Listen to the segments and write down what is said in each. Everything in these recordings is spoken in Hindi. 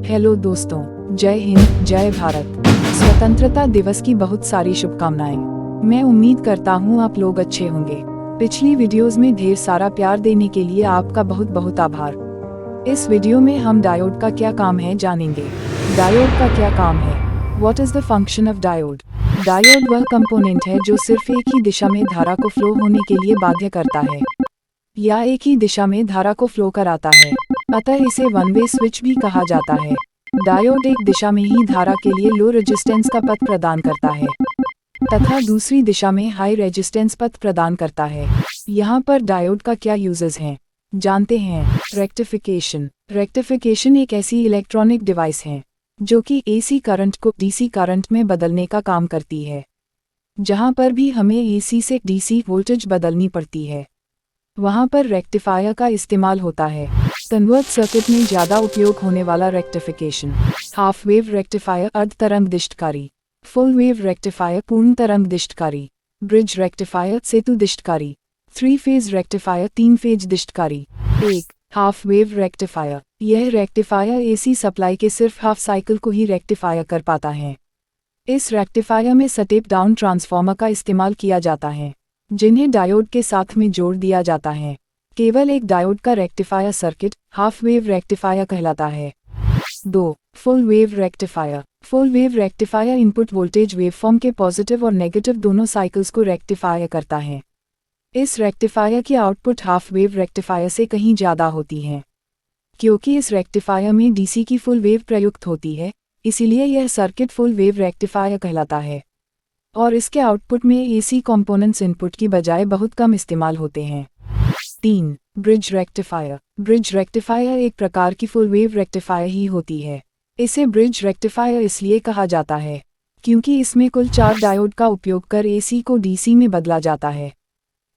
हेलो दोस्तों, जय हिंद, जय भारत। स्वतंत्रता दिवस की बहुत सारी शुभकामनाएं। मैं उम्मीद करता हूँ आप लोग अच्छे होंगे। पिछली वीडियोस में ढेर सारा प्यार देने के लिए आपका बहुत बहुत आभार। इस वीडियो में हम डायोड का क्या काम है जानेंगे। डायोड का क्या काम है? What is the function of diode? Diode वह कंपोनेंट है जो सिर्फ एक ही दिशा में धारा को फ्लो होने के लिए बाध्य करता है या एक ही दिशा में धारा को फ्लो कराता है, अतः इसे वन वे स्विच भी कहा जाता है। डायोड एक दिशा में ही धारा के लिए लो रेजिस्टेंस का पथ प्रदान करता है तथा दूसरी दिशा में हाई रेजिस्टेंस पथ प्रदान करता है। यहाँ पर डायोड का क्या यूजेस हैं जानते हैं। रेक्टिफिकेशन एक ऐसी इलेक्ट्रॉनिक डिवाइस है जो कि एसी करंट को डीसी करंट में बदलने का काम करती है। जहाँ पर भी हमें एसी से डीसी वोल्टेज बदलनी पड़ती है वहाँ पर रेक्टिफायर का इस्तेमाल होता है। कन्वर्ट सर्किट में ज़्यादा उपयोग होने वाला रेक्टिफिकेशन हाफ वेव रेक्टिफायर अर्ध तरंग दिष्टकारी, फुल वेव रेक्टिफायर पूर्ण तरंग दिष्टकारी, ब्रिज रेक्टिफायर सेतु दिष्टकारी, 3 फेज रेक्टिफायर 3 फेज दिष्टकारी। एक हाफ वेव रेक्टिफायर, यह रेक्टिफायर एसी सप्लाई के सिर्फ हाफ साइकिल को ही रेक्टिफायर कर पाता है। इस रेक्टिफायर में स्टेप डाउन ट्रांसफार्मर का इस्तेमाल किया जाता है जिन्हें डायोड के साथ में जोड़ दिया जाता है। केवल एक डायोड का rectifier circuit half wave rectifier कहलाता है। 2 full wave rectifier. Full wave rectifier input voltage waveform के पॉजिटिव और नेगेटिव दोनों साइकिल्स को रेक्टिफायर करता है। इस रेक्टिफायर की आउटपुट हाफ वेव रेक्टिफायर से कहीं ज़्यादा होती है। क्योंकि इस रेक्टिफायर में डीसी की फुल वेव प्रयुक्त होती है, इसीलिए यह सर्किट फुल वेव रेक्टिफायर कहलाता है और इसके आउटपुट में एसी कंपोनेंट्स इनपुट की बजाय बहुत कम इस्तेमाल होते हैं। 3 ब्रिज रेक्टिफायर। ब्रिज रेक्टिफायर एक प्रकार की फुल वेव रेक्टिफायर ही होती है। इसे ब्रिज रेक्टिफायर इसलिए कहा जाता है क्योंकि इसमें कुल 4 डायोड का उपयोग कर एसी को डीसी में बदला जाता है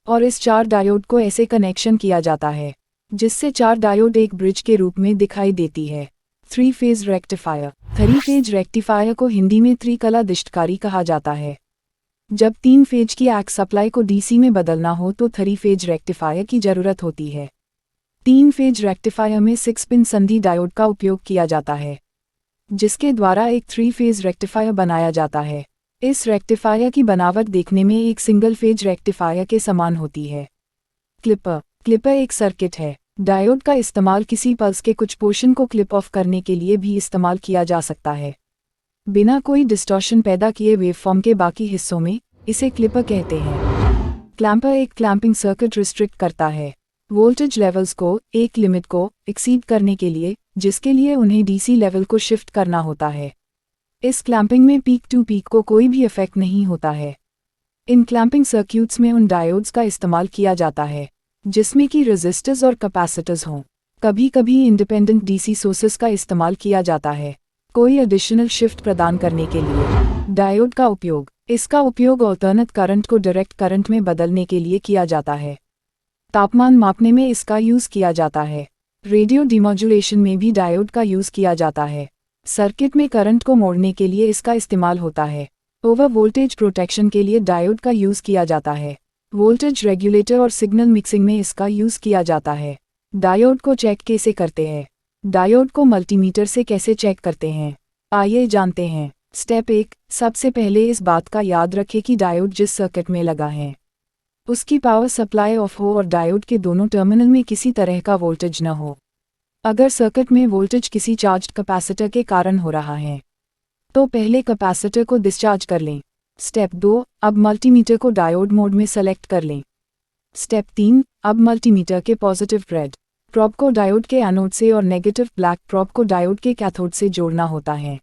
और इस 4 डायोड को ऐसे कनेक्शन किया जाता है जिससे 4 डायोड एक ब्रिज के रूप में दिखाई देती है। 3 फेज रेक्टिफायर। 3 फेज रेक्टिफायर को हिंदी में त्रिकला दिष्टकारी कहा जाता है। जब 3 फेज की एक्स सप्लाई को डीसी में बदलना हो तो 3 फेज रेक्टिफायर की जरूरत होती है। 3 फेज रेक्टिफायर में 6 पिन संधि डायोड का उपयोग किया जाता है जिसके द्वारा एक 3 फेज रेक्टिफायर बनाया जाता है। इस रेक्टिफायर की बनावट देखने में एक सिंगल फेज रेक्टिफायर के समान होती है। क्लिपर एक सर्किट है। डायोड का इस्तेमाल किसी पल्स के कुछ पोर्शन को क्लिप ऑफ करने के लिए भी इस्तेमाल किया जा सकता है। बिना कोई डिस्टॉर्शन पैदा किए वेवफॉर्म के बाकी हिस्सों में इसे क्लिपर कहते हैं। क्लैंपर एक क्लैंपिंग सर्किट रिस्ट्रिक्ट करता है वोल्टेज लेवल्स को एक लिमिट को एक्सीड करने के लिए जिसके लिए उन्हें डीसी लेवल को शिफ्ट करना होता है। इस क्लैंपिंग में पीक टू पीक को कोई भी इफेक्ट नहीं होता है। इन क्लैंपिंग सर्क्यूट्स में उन डायोड्स का इस्तेमाल किया जाता है जिसमें कि रेजिस्टर्स और कैपेसिटर्स हों। कभी कभी इंडिपेंडेंट डीसी सोर्सेस का इस्तेमाल किया जाता है कोई एडिशनल शिफ्ट प्रदान करने के लिए। डायोड का उपयोग। इसका उपयोग अल्टरनेट करंट को डायरेक्ट करंट में बदलने के लिए किया जाता है। तापमान मापने में इसका यूज़ किया जाता है। रेडियो डिमोड्यूलेशन में भी डायोड का यूज़ किया जाता है। सर्किट में करंट को मोड़ने के लिए इसका इस्तेमाल होता है। ओवर वोल्टेज प्रोटेक्शन के लिए डायोड का यूज़ किया जाता है। वोल्टेज रेगुलेटर और सिग्नल मिक्सिंग में इसका यूज़ किया जाता है। डायोड को चेक कैसे करते हैं? डायोड को मल्टीमीटर से कैसे चेक करते हैं आइए जानते हैं। स्टेप 1 सबसे पहले इस बात का याद रखें कि डायोड जिस सर्किट में लगा है उसकी पावर सप्लाई ऑफ हो और डायोड के दोनों टर्मिनल में किसी तरह का वोल्टेज न हो। अगर सर्किट में वोल्टेज किसी चार्ज्ड कैपेसिटर के कारण हो रहा है तो पहले कैपेसिटर को डिस्चार्ज कर लें। स्टेप 2 अब मल्टीमीटर को डायोड मोड में सेलेक्ट कर लें। स्टेप 3 अब मल्टीमीटर के पॉजिटिव रेड प्रोब को डायोड के एनोड से और नेगेटिव ब्लैक प्रोब को डायोड के कैथोड से जोड़ना होता है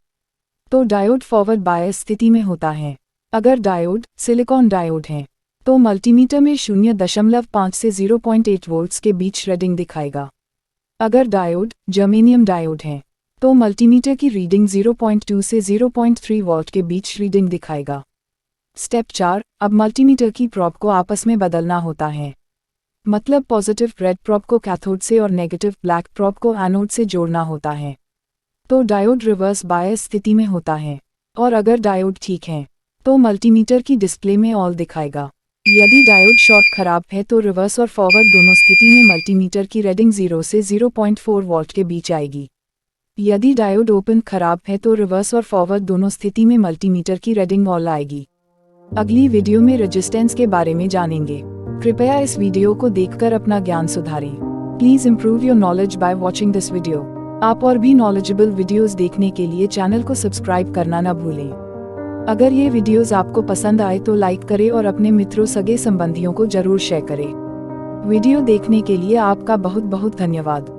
तो डायोड फॉरवर्ड बायस स्थिति में होता है। अगर डायोड सिलिकॉन डायोड है तो मल्टीमीटर में 0.5 से 0.8 वोल्ट्स के बीच रीडिंग दिखाएगा। अगर डायोड जर्मेनियम डायोड है तो मल्टीमीटर की रीडिंग 0.2 से 0.3 वोल्ट के बीच रीडिंग दिखाएगा। स्टेप 4 अब मल्टीमीटर की प्रोब को आपस में बदलना होता है मतलब पॉजिटिव रेड प्रोब को कैथोड से और नेगेटिव ब्लैक प्रोब को एनोड से जोड़ना होता है तो डायोड रिवर्स बायस स्थिति में होता है और अगर डायोड ठीक है तो मल्टीमीटर की डिस्प्ले में ऑल दिखाएगा। यदि डायोड शॉर्ट खराब है तो रिवर्स और फॉरवर्ड दोनों स्थिति में मल्टीमीटर की रीडिंग 0 से 0.4 वोल्ट के बीच आएगी। यदि डायोड ओपन खराब है तो रिवर्स और फॉरवर्ड दोनों स्थिति में मल्टीमीटर की रीडिंग ऑल आएगी। अगली वीडियो में रेजिस्टेंस के बारे में जानेंगे। कृपया इस वीडियो को देखकर अपना ज्ञान सुधारें। Please improve your knowledge by watching this video. आप और भी नॉलेजेबल वीडियोस देखने के लिए चैनल को सब्सक्राइब करना न भूलें। अगर ये वीडियोस आपको पसंद आए तो लाइक करें और अपने मित्रों सगे संबंधियों को जरूर शेयर करें। वीडियो देखने के लिए आपका बहुत बहुत धन्यवाद।